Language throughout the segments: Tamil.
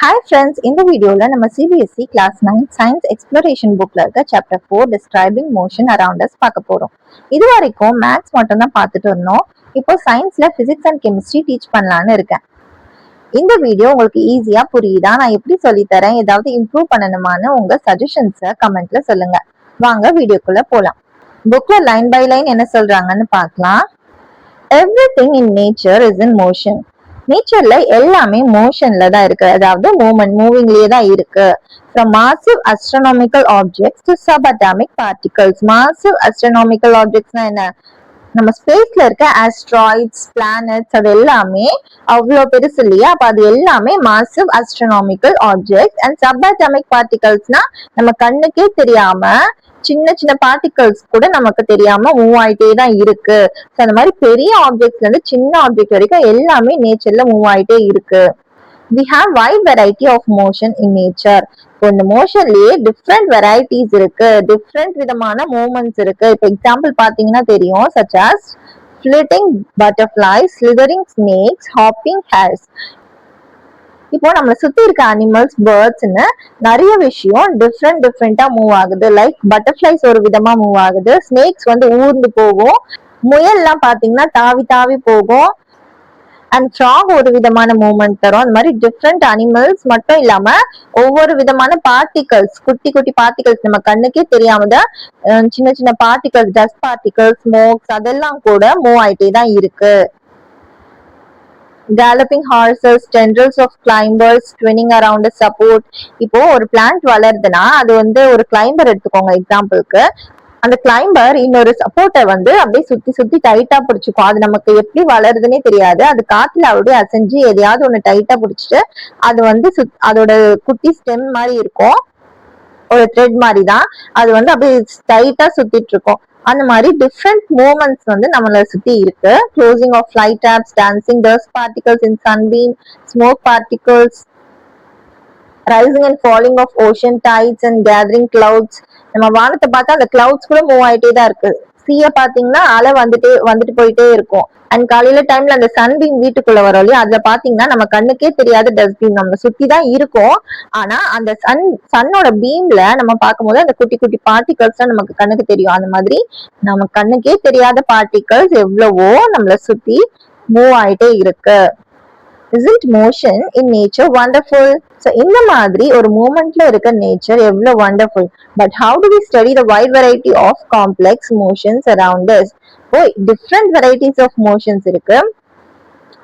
Hi friends, in the video நம்ம CBSE class 9 science exploration bookல இருக்க chapter 4 describing motion around us பார்க்க போறோம். இது வரைக்கும் மேத்ஸ் மட்டும் தான் பார்த்துட்டு இருந்தோம். இப்போ சயின்ஸ்ல பிசிக்ஸ் அண்ட் கெமிஸ்ட்ரி டீச் பண்ணலான்னு இருக்கேன். இந்த வீடியோ உங்களுக்கு ஈஸியா புரியுதா? நான் எப்படி சொல்லி தரேன், ஏதாவது இம்ப்ரூவ் பண்ணணுமான்னு உங்க சஜஷன்ஸை கமெண்ட்ல சொல்லுங்க. வாங்க வீடியோக்குள்ள போலாம். புக்ல லைன் பை லைன் என்ன சொல்றாங்கன்னு பார்க்கலாம். Everything in nature is in motion. நேச்சர்ல எல்லாமே மோஷன்ல தான் இருக்கு, அதாவது மூவிங்லயே தான் இருக்கு. From massive astronomical objects to subatomic particles. Massive astronomical objects என்ன, நம்ம ஸ்பேஸ்ல இருக்க ஆஸ்ட்ராய்ட்ஸ், பிளானட்ஸ், அது எல்லாமே அவ்வளவு பெருசு இல்லையா? அப்ப அது எல்லாமே massive astronomical objects. And subatomic பார்ட்டிகல்ஸ்னா நம்ம கண்ணுக்கே தெரியாம சின்ன சின்ன பார்ட்டிகல்ஸ் கூட நமக்கு தெரியாம மூவ் ஆயிட்டே தான் இருக்கு. அந்த மாதிரி பெரிய ஆப்ஜெக்ட்ஸ்ல இருந்து சின்ன ஆப்ஜெக்ட் வரைக்கும் எல்லாமே நேச்சர்ல மூவ் ஆயிட்டே இருக்கு. We have wide variety of motion in nature. இந்த மோஷன்லயே டிஃப்ரெண்ட் வெரைட்டிஸ் இருக்கு, டிஃப்ரெண்ட் விதமான மூவ்மெண்ட்ஸ் இருக்கு. இப்போ எக்ஸாம்பிள் பாத்தீங்கன்னா தெரியும், such as flitting butterflies, slithering snakes, hopping hares. இப்போ நம்மளை சுத்தி இருக்க அனிமல்ஸ், பேர்ட்ஸ்ன்னு நிறைய விஷயம் டிஃப்ரெண்டா மூவ் ஆகுது. லைக் பட்டர்ஃபிளைஸ் ஒரு விதமா மூவ் ஆகுது, ஸ்னேக்ஸ் வந்து ஊர்ந்து போகும், முயல் எல்லாம் பாத்தீங்கன்னா தாவி தாவி போகும், அண்ட் ஃப்ராக் ஒரு விதமான மூவ்மெண்ட் தரும். அந்த மாதிரி டிஃப்ரெண்ட் அனிமல்ஸ் மட்டும் இல்லாம ஒவ்வொரு விதமான பார்ட்டிகல்ஸ், குட்டி குட்டி பார்ட்டிகல்ஸ் நம்ம கண்ணுக்கே தெரியாமதான் சின்ன சின்ன பார்ட்டிகல்ஸ், டஸ்ட் பார்ட்டிகல்ஸ், ஸ்மோக்ஸ், அதெல்லாம் கூட மூவ் ஆயிட்டே தான் இருக்கு. Galloping horses, tendrils of climbers twinning around a support. இப்போ ஒரு பிளான்ட் வளருதுன்னா அது வந்து ஒரு கிளைம்பர் எடுத்துக்கோங்க எக்ஸாம்பிளுக்கு. அந்த கிளைம்பர் இன்னொரு சப்போர்ட்டை வந்து அப்படியே சுத்தி சுத்தி டைட்டா பிடிச்சுக்கும். அது நமக்கு எப்படி வளருதுன்னே தெரியாது. அது காத்துல அப்படியே அசைஞ்சு எதையாவது ஒண்ணு டைட்டா பிடிச்சிட்டு அது வந்து அதோட குட்டி ஸ்டெம் மாதிரி இருக்கும், ஒரு த்ரெட் மாதிரி தான், அது வந்து அப்படியே டைட்டா சுத்திட்டு இருக்கும். அந்த மாதிரி டிஃப்ரெண்ட் மூவ்மெண்ட்ஸ் வந்து நம்மள சுத்தி இருக்கு. Closing of flight tops, dancing dust particles in sunbeam, smoke particles, rising and falling of ocean tides and gathering clouds. நம்ம வானத்தை பார்த்தா அந்த கிளவுட்ஸ் கூட மூவ் ஆயிட்டே தான் இருக்கு. சீய பாத்தீங்கன்னா அலை வந்துட்டு போயிட்டே இருக்கும். அண்ட் காலையில டைம்ல அந்த சன்பீம் வீட்டுக்குள்ள வரும் இல்லையா, அதுல பாத்தீங்கன்னா நம்ம கண்ணுக்கே தெரியாத டஸ்ட்பீம் நம்ம சுத்தி தான் இருக்கும். ஆனா அந்த சன்னோட பீம்ல நம்ம பார்க்கும்போது அந்த குட்டி குட்டி பார்ட்டிகல்ஸ் தான் நமக்கு கண்ணுக்கு தெரியும். அந்த மாதிரி நம்ம கண்ணுக்கே தெரியாத பார்ட்டிகல்ஸ் எவ்வளவோ நம்மள சுத்தி மூவ் ஆயிட்டே இருக்கு. Isn't motion in nature wonderful? So இந்த மாதிரி ஒரு மூமெண்ட்ல இருக்க நேச்சர் எவ்வளவு wonderful. But how do we study the wide variety of complex motions around us? Oh, different varieties of motions இருக்கு.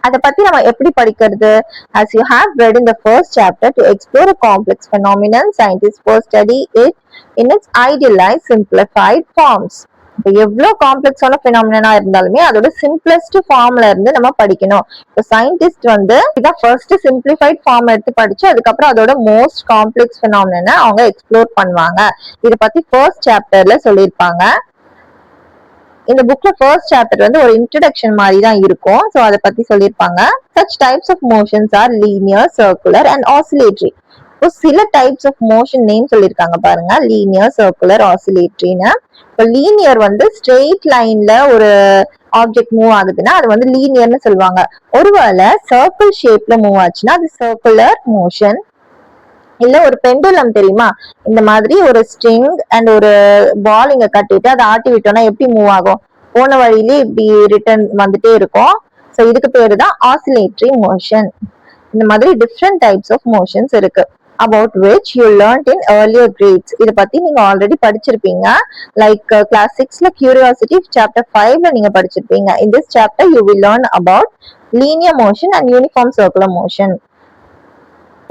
அதை பத்தி நம்ம எப்படி படிக்கிறது? As you have read in the first chapter, to explore a complex phenomenon, scientists first study it in its idealized, simplified forms. இப்போ எவ்வளவு காம்ப்ளெக்ஸான பினாமினா இருந்தாலுமே அதோட சிம்பிளஸ்ட் ஃபார்ம்ல இருந்து நம்ம படிக்கணும். இப்போ சயின்டிஸ்ட் வந்து இதான் ஃபர்ஸ்ட் சிம்பிளிஃபைட் ஃபார்ம் எடுத்து படிச்சு அதுக்கப்புறம் அதோட மோஸ்ட் காம்ப்ளெக்ஸ் பினாமினா அவங்க எக்ஸ்ப்ளோர் பண்ணுவாங்க. இதை பத்தி ஃபர்ஸ்ட் சாப்டர்ல சொல்லியிருப்பாங்க. இந்த புக்ல ஃபர்ஸ்ட் சாப்டர் வந்து ஒரு இன்ட்ரோடக்ஷன் மாதிரி தான் இருக்கும். ஸோ அதை பத்தி சொல்லியிருப்பாங்க. Such types of motions are linear, circular and oscillatory. சில டைப்ஸ் ஆஃப் மோஷன் நேம் சொல்லியிருக்காங்க பாருங்க, லீனியர், சர்க்குலர், ஆசிலேட்டரின்னு. இப்போ லீனியர் வந்து ஸ்ட்ரெயிட் லைன்ல ஒரு ஆப்ஜெக்ட் மூவ் ஆகுதுன்னா அது வந்து லீனியர்னு சொல்லுவாங்க. ஒருவேளை சர்க்கிள் ஷேப்ல மூவ் ஆச்சுன்னா அது சர்க்குலர் மோஷன். இல்ல ஒரு பெண்டுலம் தெரியுமா, இந்த மாதிரி ஒரு ஸ்ட்ரிங் அண்ட் ஒரு பால் இங்க கட்டிட்டு அதை ஆட்டி விட்டோம்னா எப்படி மூவ் ஆகும்? போன வழியிலே இப்படி ரிட்டர்ன் வந்துட்டே இருக்கும். ஸோ இதுக்கு பேரு தான் ஆசிலேட்டரி மோஷன். இந்த மாதிரி டிஃப்ரெண்ட் டைப்ஸ் ஆஃப் மோஷன்ஸ் இருக்கு, about which you learned in earlier grades. இத பத்தி நீங்க ஆல்ரெடி படிச்சிருப்பீங்க. லைக் கிளாஸ் 6ல curiosity chapter 5ல நீங்க படிச்சிருப்பீங்க. In this chapter you will learn about linear motion and uniform circular motion.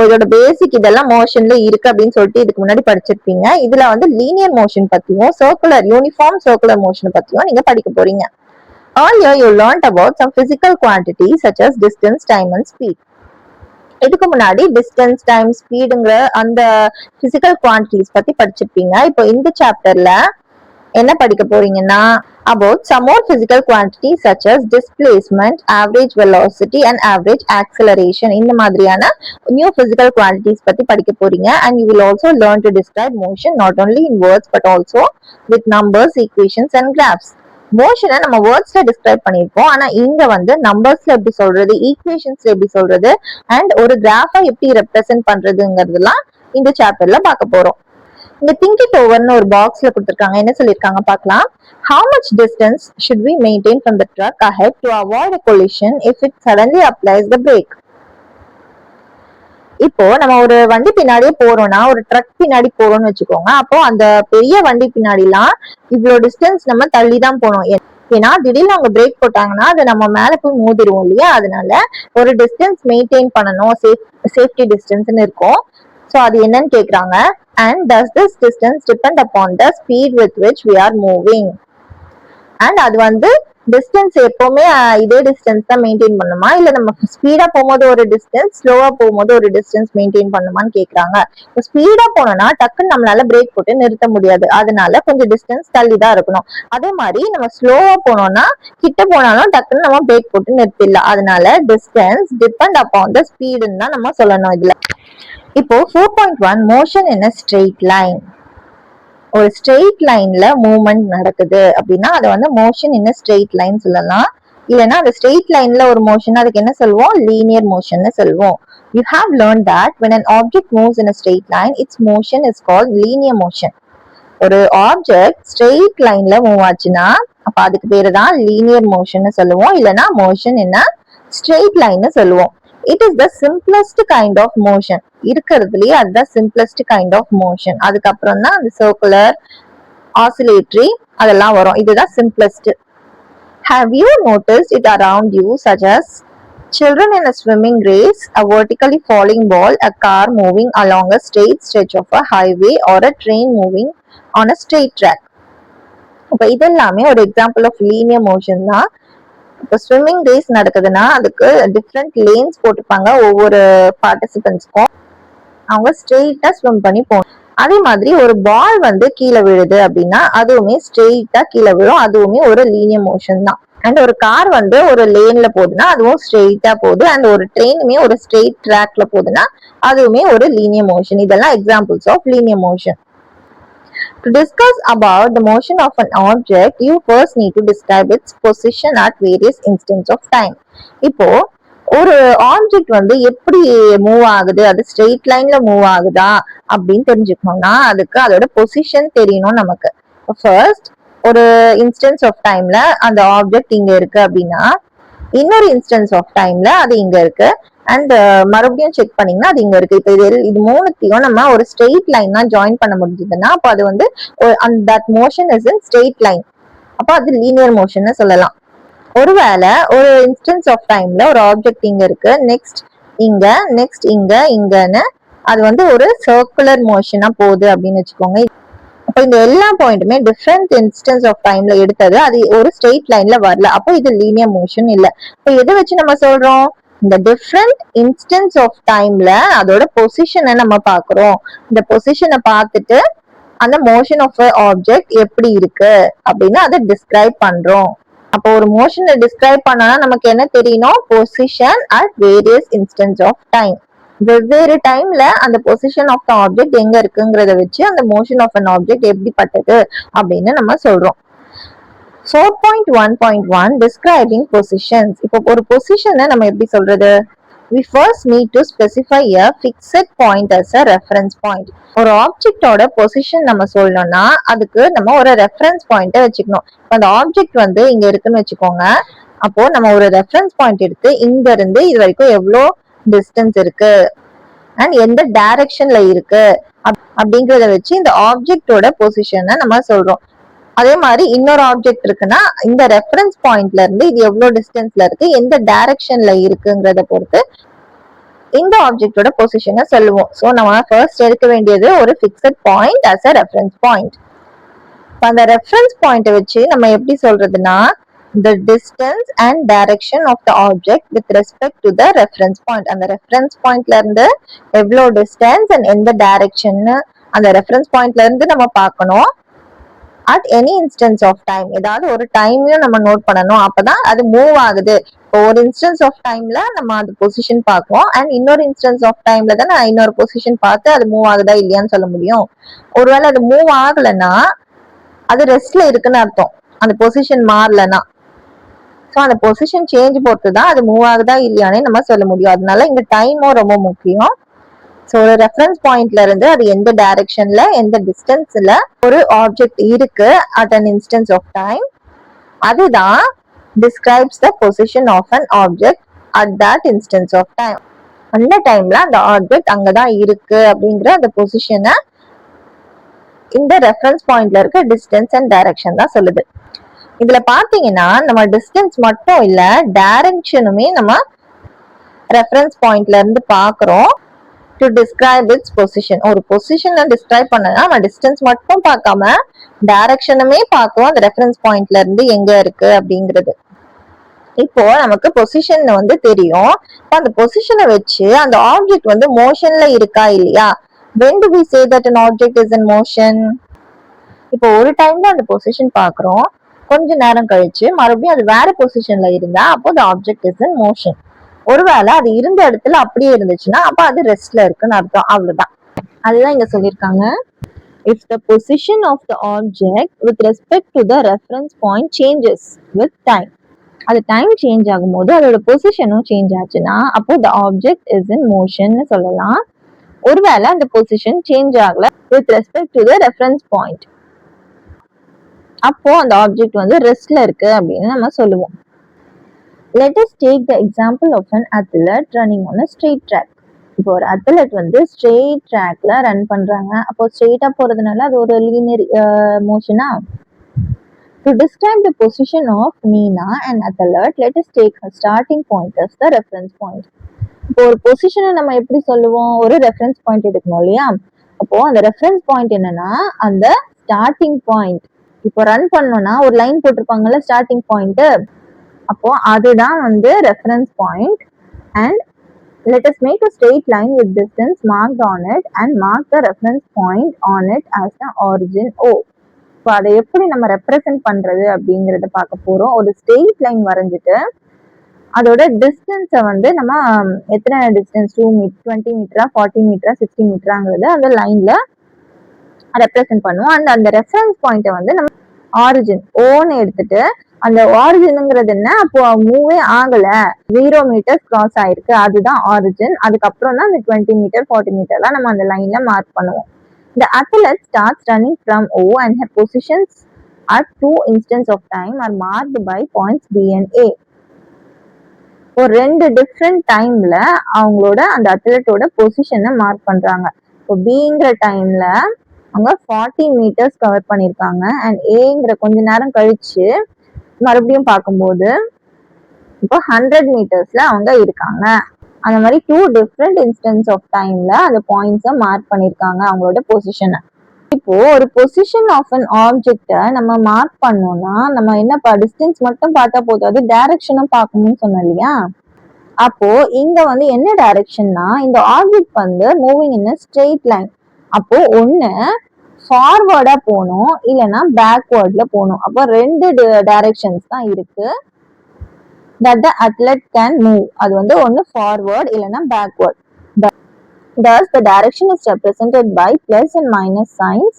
இதோட பேசிக் இதெல்லாம் மோஷன்ல இருக்கு அப்படின்னு சொல்லிட்டு இதுக்கு முன்னாடி படிச்சிருப்பீங்க. இதுல வந்து லீனியர் மோஷன் பத்தியும் சர்க்குலர், யூனிஃபார்ம் சர்க்குலர் மோஷன் பத்தியும் நீங்க படிக்க போறீங்க. Earlier you learned about some physical quantities such as distance, time and speed. இதுக்கு முன்னாடி டிஸ்டன்ஸ், டைம், ஸ்பீடுங்கிற அந்த பிசிக்கல் குவான்டிட்டிஸ் பத்தி படிச்சிருப்பீங்க. இப்போ இந்த சாப்டர்ல என்ன படிக்க போறீங்கன்னா about some more physical quantities such as displacement, average velocity and average acceleration. இந்த மாதிரியான new physical quantities பத்தி படிக்க போறீங்க. And you will also learn to describe motion not only in words but also with numbers, equations and graphs. மோஷனை நம்ம வேர்ட்ஸ்ல டிஸ்கிரைப் பண்ணிருப்போம். ஆனா இங்க வந்து நம்பர்ஸ்ல எப்படி சொல்றது, ஈக்குவேஷன்ஸ்ல எப்படி சொல்றது, அண்ட் ஒரு கிராஃபை எப்படி ரெப்ரசென்ட் பண்றதுங்கிறதுலாம் இந்த சாப்டர்ல பார்க்க போறோம். இந்த திங்க் இட் ஓவர்னு ஒரு பாக்ஸ்ல கொடுத்திருக்காங்க. என்ன சொல்லிருக்காங்க பார்க்கலாம். How much distance should we maintain from the truck ahead to avoid a collision if it suddenly applies the brake? இப்போ நம்ம ஒரு வண்டி பின்னாடியே போறோம்னா, ஒரு ட்ரக் பின்னாடி போறோம்னு வச்சுக்கோங்க. அப்போ அந்த பெரிய வண்டி பின்னாடிலாம் இவ்வளவு டிஸ்டன்ஸ் நம்ம தள்ளி தான் போகணும். ஏன்னா திடீர்னு அவங்க பிரேக் போட்டாங்கன்னா அது நம்ம மேல போய் மோதிருவோம் இல்லையா? அதனால ஒரு டிஸ்டன்ஸ் மெயின்டைன் பண்ணணும், சேஃப்டி டிஸ்டன்ஸ்னு இருக்கும். சோ அது என்னன்னு கேக்குறாங்க. And does this distance depend upon the speed with which we are moving? And அது வந்து டிஸ்டன்ஸ் எப்பவுமே இதே டிஸ்டன்ஸ் தான் மெயின்டைன் பண்ணுமா, இல்ல நம்ம ஸ்பீடா போகும்போது ஒரு டிஸ்டன்ஸ், ஸ்லோவா போகும்போது ஒரு டிஸ்டன்ஸ் மெயின்டைன் பண்ணுமான்னு கேக்குறாங்க. இப்போ ஸ்பீடா போனோம்னா டக்குன்னு நம்மளால பிரேக் போட்டு நிறுத்த முடியாது. அதனால கொஞ்சம் டிஸ்டன்ஸ் தள்ளி தான் இருக்கணும். அதே மாதிரி நம்ம ஸ்லோவா போனோம்னா கிட்ட போனாலும் டக்குன்னு நம்ம பிரேக் போட்டு நிறுத்திடலாம். அதனால டிஸ்டன்ஸ் டிபெண்ட் அப்பான் த ஸ்பீடுன்னு தான் நம்ம சொல்லணும் இதுல. இப்போ 4.1 motion in a straight line. ஒரு ஸ்ட்ரெயிட் லைன்ல மூவ்மெண்ட் நடக்குது அப்படின்னா அதை வந்து motion in a straight line சொல்லலாம். இல்லைன்னா அந்த ஸ்ட்ரெயிட் லைன்ல ஒரு மோஷன், அதுக்கு என்ன சொல்லுவோம், லீனியர் மோஷன் சொல்லுவோம். You have learned that when an object moves in a straight line, its motion is called linear motion. ஒரு ஆப்ஜெக்ட் ஸ்ட்ரெயிட் லைன்ல மூவ் ஆச்சுன்னா அப்ப அதுக்கு பேரு தான் லீனியர் மோஷன் சொல்லுவோம். இல்லைன்னா motion in a straight line சொல்லுவோம். It is the simplest kind of motion. இருக்கிறதுலயே அதுதான் simplest kind of motion. அதுக்கப்புறம் தான் அந்த circular, oscillatory அதெல்லாம் வரும். இதுதான் simplest. Have you noticed it around you, such as children in a swimming race, a vertically falling ball, a car moving along a straight stretch of a highway, or a train moving on a straight track? அப்ப இதெல்லாமே ஒரு எக்ஸாம்பிள் ஆஃப் லீனியர் மோஷன் தான். இப்போ ஸ்விம்மிங் ரேஸ் நடக்குதுன்னா அதுக்கு டிஃப்ரெண்ட் லேன்ஸ் போட்டுப்பாங்க. ஒவ்வொரு பார்ட்டிசிபென்ட்ஸ்க்கும் அவங்க ஸ்ட்ரெயிட்டா ஸ்விம் பண்ணி போகணும். அதே மாதிரி ஒரு பால் வந்து கீழே விழுது அப்படின்னா அதுவுமே ஸ்ட்ரெயிட்டா கீழே விழும். அதுவுமே ஒரு லீனியர் மோஷன் தான். அண்ட் ஒரு கார் வந்து ஒரு லேன்ல போகுதுன்னா அதுவும் ஸ்ட்ரெயிட்டா போகுது. அண்ட் ஒரு ட்ரெயினுமே ஒரு ஸ்ட்ரெயிட் ட்ராக்ல போகுதுன்னா அதுவுமே ஒரு லீனியர் மோஷன். இதெல்லாம் examples of linear motion. To discuss about the motion of an object, you first need to describe its position at various instants of time. இப்போ ஒரு ஆப்ஜெக்ட் வந்து எப்படி மூவ் ஆகுது, அது ஸ்ட்ரெயிட் லைன்ல மூவ் ஆகுதா அப்படின்னு தெரிஞ்சுக்கணும்னா அதுக்கு அதோட பொசிஷன் தெரியணும் நமக்கு. ஃபர்ஸ்ட் ஒரு இன்ஸ்டன்ஸ் ஆஃப் டைம்ல அந்த ஆப்ஜெக்ட் இங்க இருக்கு அப்படின்னா இன்னொரு இன்ஸ்டன்ஸ் ஆஃப் டைம்ல அது இங்க இருக்கு. அண்ட் மறுபடியும் செக் பண்ணீங்கன்னா அது இங்க இருக்கு. இப்போ இது மூணுத்தையும் நம்ம ஒரு ஸ்ட்ரெயிட் லைன் தான் ஜாயின் பண்ண முடிஞ்சதுன்னா அப்போ அது வந்து that motion is in straight line. அப்போ அது லீனியர் மோஷன் சொல்லலாம். ஒருவேளை ஒரு இன்ஸ்டன்ஸ் ஆஃப் டைம்ல ஒரு ஆப்ஜெக்ட் இங்க இருக்கு, நெக்ஸ்ட் இங்க, நெக்ஸ்ட் இங்க, இங்கன்னு அது வந்து ஒரு சர்க்குலர் மோஷனா போகுது அப்படின்னு வச்சுக்கோங்க. அப்போ இந்த எல்லா பாயிண்ட்டுமே டிஃப்ரெண்ட் இன்ஸ்டன்ஸ் ஆஃப் டைம்ல எடுத்தது, அது ஒரு ஸ்ட்ரெயிட் லைன்ல வரல. அப்போ இது லீனியர் மோஷன் இல்ல. இப்போ எதை வச்சு நம்ம சொல்றோம், இந்த டிஃப்ரெண்ட் இன்ஸ்டன்ஸ் ஆஃப் டைம்ல அதோட பொசிஷனை நம்ம பாக்குறோம். இந்த பொசிஷனை பார்த்துட்டு அந்த மோஷன் ஆஃப் ஆப்ஜெக்ட் எப்படி இருக்கு அப்படின்னு அதை டிஸ்கிரைப் பண்றோம். அப்போ ஒரு மோஷனை டிஸ்கிரைப் பண்ணனா நமக்கு என்ன தெரியணும், position at various instance of time. வெவ்வேறு டைம்ல அந்த பொசிஷன் ஆஃப் த ஆப்ஜெக்ட் எங்க இருக்குங்கிறத வச்சு அந்த மோஷன் ஆஃப் அன் ஆப்ஜெக்ட் எப்படிப்பட்டது அப்படின்னு நம்ம சொல்றோம். 4.1.1 describing positions. இப்போ ஒரு பொசிஷனை நம்ம எப்படி சொல்றது, we first need to specify a fixed point as a reference point. ஒரு ஆப்ஜெக்டோட பொசிஷன் நம்ம சொல்லணும்னா அதுக்கு நம்ம ஒரு ரெஃபரன்ஸ் பாயிண்ட்டை வச்சுக்கணும். அந்த ஆப்ஜெக்ட் வந்து இங்க இருக்குன்னு வச்சுக்கோங்க. அப்போ நம்ம ஒரு ரெஃபரன்ஸ் பாயிண்ட் எடுத்து இங்க இருந்து இது வரைக்கும் எவ்வளோ டிஸ்டன்ஸ் இருக்கு அண்ட் எந்த டைரக்ஷன்ல இருக்கு அப்படிங்கறத வச்சு இந்த ஆப்ஜெக்டோட பொசிஷனை நம்ம சொல்றோம். அதே மாதிரி இன்னொரு ஆப்ஜெக்ட் இருக்குன்னா இந்த ரெஃபரன்ஸ் பாயிண்ட்ல இருந்து இது எவ்வளவு டிஸ்டன்ஸ்ல இருக்கு, எந்த டைரக்ஷன்ல இருக்குங்கிறத பொறுத்து இந்த ஆப்ஜெக்டோட பொசிஷனை சொல்லுவோம். ஸோ நம்ம ஃபர்ஸ்ட் எடுக்க வேண்டியது ஒரு fixed point as a reference point. அந்த ரெஃபரன்ஸ் பாயிண்ட்டை வச்சு நம்ம எப்படி சொல்றதுன்னா the distance and direction of the object with respect to the reference point. அந்த ரெஃபரன்ஸ் பாயிண்ட்ல இருந்து எவ்வளோ டிஸ்டன்ஸ் அண்ட் எந்த டைரக்ஷன் அந்த ரெஃபரன்ஸ் பாயிண்ட்ல இருந்து நம்ம பார்க்கணும். at any instance of time, ஏதாவது ஒரு டைமையும் நம்ம நோட் பண்ணணும். அப்பதான் அது மூவ் ஆகுது. ஒரு இன்ஸ்டன்ஸ் ஆஃப் டைம்ல நம்ம அது பொசிஷன் பார்ப்போம் அண்ட் இன்னொரு இன்ஸ்டன்ஸ் ஆஃப் டைம்ல தான் நான் இன்னொரு பொசிஷன் பார்த்து அது மூவ் ஆகுதா இல்லையான்னு சொல்ல முடியும். ஒருவேளை அது மூவ் ஆகலைன்னா அது ரெஸ்ட்ல இருக்குன்னு அர்த்தம். அந்த பொசிஷன் மாறலன்னா. ஸோ அந்த பொசிஷன் சேஞ்ச் பொறுத்து தான் அது மூவ் ஆகுதா இல்லையானே நம்ம சொல்ல முடியும். அதனால இங்க டைமும் ரொம்ப முக்கியம். ஸோ ஒரு ரெஃபரன்ஸ் பாயிண்ட்ல இருந்து அது எந்த டைரக்ஷன்ல எந்த டிஸ்டன்ஸ்ல ஒரு ஆப்ஜெக்ட் இருக்கு at an instance of time, அதுதான் describes the position of an object at that instance of time. அந்த டைம்ல அந்த ஆப்ஜெக்ட் அங்கதான் இருக்கு அப்படிங்கிற அந்த பொசிஷனை இந்த ரெஃபரன்ஸ் பாயிண்ட்ல இருக்க டிஸ்டன்ஸ் அண்ட் டைரக்ஷன் தான் சொல்லுது. இதுல பாத்தீங்கன்னா நம்ம டிஸ்டன்ஸ் மட்டும் இல்ல, டைரக்ஷனுமே நம்ம ரெஃபரன்ஸ் பாயிண்ட்ல இருந்து பாக்குறோம் டு டிஸ்கிரைப் இட்ஸ் பொசிஷன். ஒரு பொசிஷனை டிஸ்கிரைப் பண்ணனா நம்ம டிஸ்டன்ஸ் மட்டும் பார்க்காம டைரக்ஷனுமே பார்க்கிறோம் அந்த ரெஃபரன்ஸ் பாயிண்ட்ல இருந்து எங்க இருக்கு அப்படிங்கிறது. இப்போ நமக்கு பொசிஷன் வந்து தெரியும். அந்த பொசிஷனை வச்சு அந்த ஆப்ஜெக்ட் வந்து மோஷன்ல இருக்கா இல்லையா? when do we say that an object is in motion? இப்போ ஒரு டைம்ல அந்த பொசிஷன் பாக்குறோம், கொஞ்ச நேரம் கழிச்சு மறுபடியும் அது வேற பொசிஷன்ல இருந்தா அப்போ the object is in motion. ஒருவேளை அது இருந்த இடத்துல அப்படியே இருந்துச்சுன்னா அப்ப அது ரெஸ்ட்ல இருக்குன்னு அர்த்தம். அவ்வளவுதான். அதுதான் இங்க சொல்லியிருக்காங்க. if the position of the object with respect to the reference point changes with time, அது டைம் சேஞ்ச் ஆகும்போது அதோட பொசிஷனும் சேஞ்ச் ஆச்சுன்னா அப்போ the object is in motion சொல்லலாம். ஒருவேளை அந்த பொசிஷன் சேஞ்ச் ஆகல with respect to the reference point, அப்போ அந்த ஆப்ஜெக்ட் வந்து ரெஸ்ட்ல இருக்கு அப்படின்னு நம்ம சொல்லுவோம். Let us take the example of an athlete running on a straight track. இப்போ ஒரு அத்லெட் வந்து ஸ்ட்ரெயிட் ட்ராக்ல ரன் பண்றாங்க. அப்போ ஸ்ட்ரெயிட்டா போறதுனால அது ஒரு linear மோஷனா. To describe the position of Neena, an athlete, let us take her starting point as the reference point. இப்போ ஒரு பொசிஷனை நம்ம எப்படி சொல்லுவோம்? ஒரு ரெஃபரன்ஸ் பாயிண்ட் எடுக்கணும் இல்லையா? அப்போ அந்த ரெஃபரன்ஸ் பாயிண்ட் என்னன்னா அந்த ஸ்டார்டிங் பாயிண்ட். இப்போ ரன் பண்ணோம்னா ஒரு லைன் போட்டிருப்பாங்கல்ல ஸ்டார்டிங் பாயிண்ட், அப்போ அதுதான் வந்து reference point. And let us make a straight line with distance marked on it and mark the reference point on it as the origin O. இப்போ அதை எப்படி நம்ம ரெப்ரசென்ட் பண்றது அப்படிங்கறத பார்க்க போறோம். ஒரு ஸ்ட்ரெயிட் லைன் வரைஞ்சிட்டு அதோட டிஸ்டன்ஸை வந்து நம்ம எத்தனை டிஸ்டன்ஸ் 20 மீட்டரா 40 மீட்டரா 60 மீட்டராங்கிறது அந்த லைன்ல ரெப்ரசென்ட் பண்ணுவோம். அண்ட் அந்த ரெஃபரன்ஸ் பாயிண்ட்டை வந்து நம்ம ஆரிஜின் ஓன்னு எடுத்துட்டு அந்த ஆரிஜினுங்கிறது என்ன? அப்போ மூவே ஆகல, 0 மீட்டர் கிராஸ் ஆயிருக்கு, அதுதான் ஆரிஜின். அதுக்கப்புறம் தான் அந்த 20 மீட்டர் 40 மீட்டர்லாம் நம்ம அந்த லைன்ல மார்க் பண்ணுவோம். The athlete starts running from O and her positions at 2 instants of time are marked by points B and A. ஒரு ரெண்டு டிஃப்ரெண்ட் டைம்ல அவங்களோட அந்த அத்லெட்டோட பொசிஷனை மார்க் பண்றாங்க. இப்போ பிங்கிற டைம்ல அவங்க 40 மீட்டர்ஸ் கவர் பண்ணிருக்காங்க. அண்ட் ஏங்கிற கொஞ்ச நேரம் கழிச்சு மறுபடியும் பார்க்கும்போது இப்போ 100 மீட்டர்ஸ்ல அவங்க இருக்காங்க. அந்த மாதிரி 2 டிஃப்ரெண்ட் இன்ஸ்டன்ஸ் ஆஃப் டைம்ல அந்த பாயிண்ட்ஸை மார்க் பண்ணிருக்காங்க அவங்களோட பொசிஷனை. இப்போ ஒரு பொசிஷன் ஆஃப் அன் ஆப்ஜெக்டை நம்ம மார்க் பண்ணோம்னா நம்ம என்ன டிஸ்டன்ஸ் மட்டும் பார்த்தா போதாது, டைரக்ஷனும் பார்க்கணும்னு சொன்னோம் இல்லையா? அப்போ இங்க வந்து என்ன டைரக்ஷன்னா இந்த ஆப்ஜெக்ட் வந்து மூவிங் இன் ஸ்ட்ரெயிட் லைன். அப்போ ஒண்ணு ஃபார்வர்டா போகணும் இல்லைன்னா பேக்வர்ட்ல போகணும். அப்போ ரெண்டு டைரக்ஷன்ஸ் தான் இருக்கு that the athlete can move. அது வந்து ஒன்னு ஃபார்வர்ட் இல்லைன்னா backward. Thus the direction is represented by plus and minus signs.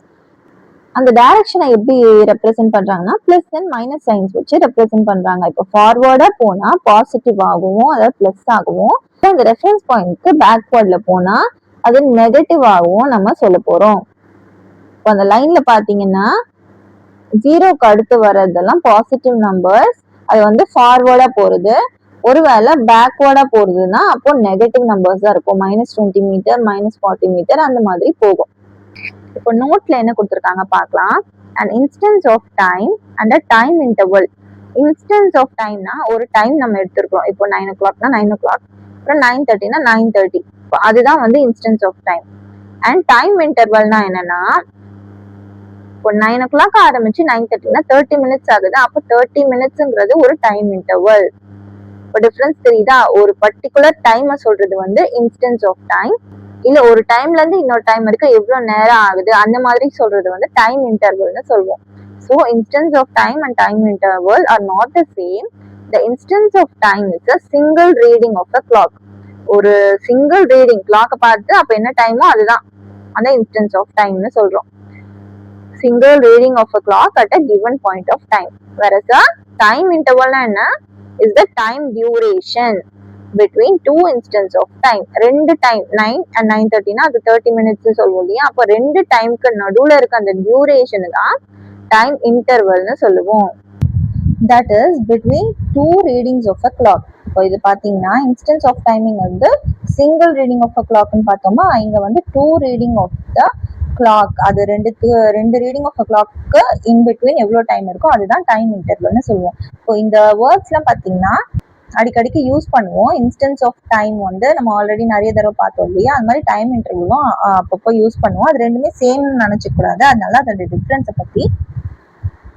அந்த டைரக்ஷனை எப்படி ரெப்ரசென்ட் பண்றாங்கன்னா பிளஸ் அண்ட் மைனஸ் சைன்ஸ் வச்சு ரெப்ரசென்ட் பண்றாங்க. இப்போ ஃபார்வர்டா போனா பாசிட்டிவ் ஆகவும் அதாவது பிளஸ் ஆகவும், அந்த ரெஃபரன்ஸ் பாயிண்ட்க்கு பேக்வர்ட்ல போனா அது நெகட்டிவ் ஆகவும் நம்ம சொல்ல போறோம். இப்போ அந்த லைன்ல பாத்தீங்கன்னா 0க்கு அடுத்து வர்றதெல்லாம் பாசிட்டிவ் நம்பர்ஸ், அது வந்து ஃபார்வர்டா போறது. ஒருவேளை பேக்வர்டா போறதுன்னா அப்போ நெகட்டிவ் நம்பர்ஸ் தான் இருக்கும். -20 மீட்டர் -40 மீட்டர் அந்த மாதிரி போகும். இப்போ நோட்ல என்ன கொடுத்துருக்காங்க பார்க்கலாம். an instance of time and a time interval. Instance of டைம்னா ஒரு டைம் நம்ம எடுத்திருக்கோம். இப்போ 9 o'clockனா 9 o'clock, அப்புறம் 9:30னா 9:30. அதுதான் வந்து instance of time. And time இன்டர்வல்னா என்னன்னா இப்போ 9 o'clock ஆரம்பிச்சு 9:30னா 30 minutes ஆகுது. அப்போ 30 minutesங்கிறது ஒரு டைம் இன்டர்வல். இப்போ டிஃபரன்ஸ் தெரியுதா? ஒரு பர்டிகுலர் டைமை சொல்றது வந்து இன்ஸ்டன்ஸ் ஆஃப் டைம், இல்ல ஒரு டைம்ல இருந்து இன்னொரு டைம் வரைக்கும் எவ்வளவு நேரம் ஆகுது அந்த மாதிரி சொல்றது வந்து டைம் இன்டர்வல்னு சொல்லுவோம். So instance of time and time interval are not the same. The instance of time is a single reading of the clock. ஒரு சிங்கிள் ரீடிங் கிளாக்க பார்த்து அப்ப என்ன டைமோ அதுதான் அந்த இன்ஸ்டன்ஸ் ஆஃப் டைம்னு சொல்றோம். single reading of a clock at a given point of time. Whereas a time interval என்ன is the time duration between two instants of time. ரெண்டு டைம் 9 and 9:30 அது 30 minutes சொல்லுவோம் இல்லையா, அப்போ ரெண்டு டைம்க்கு நடுவுல இருக்க அந்த டியூரேஷன் தான் டைம் இன்டர்வல்னு சொல்லுவோம். That is between two readings of a clock. இப்போ இது பாத்தீங்கன்னா இன்ஸ்டன்ஸ் ஆஃப் டைமிங் வந்து சிங்கிள் ரீடிங் ஆஃப் அ கிளாக்னு பார்த்தோமா, இங்க வந்து two reading of the clock. அது ரெண்டு reading of a clock in between எவ்வளோ டைம் இருக்கோ அதுதான் டைம் இன்டர்வல்னு சொல்லுவோம். இப்போ இந்த வேர்ட்ஸ்லாம் பார்த்தீங்கன்னா அடிக்கடிக்கு யூஸ் பண்ணுவோம். இன்ஸ்டன்ஸ் ஆஃப் டைம் வந்து நம்ம ஆல்ரெடி நிறைய தடவை பார்த்தோம் இல்லையா, அது மாதிரி டைம் இன்டர்வலும் அப்பப்போ யூஸ் பண்ணுவோம். அது ரெண்டுமே சேம் நினைச்சுக்க கூடாது, அதனால அதோட டிஃப்ரென்ஸை பற்றி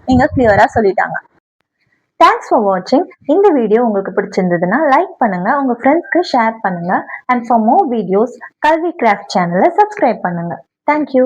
நீங்க கிளியரா சொல்லிட்டாங்க. தேங்க்ஸ் ஃபார் வாட்சிங். இந்த வீடியோ உங்களுக்கு பிடிச்சிருந்ததுன்னா லைக் பண்ணுங்க, உங்க ஃப்ரெண்ட்ஸ்க்கு ஷேர் பண்ணுங்க. அண்ட் ஃபார் மோர் வீடியோஸ் கல்வி கிராஃப்ட் சேனலை சப்ஸ்கிரைப் பண்ணுங்க. தேங்க்யூ.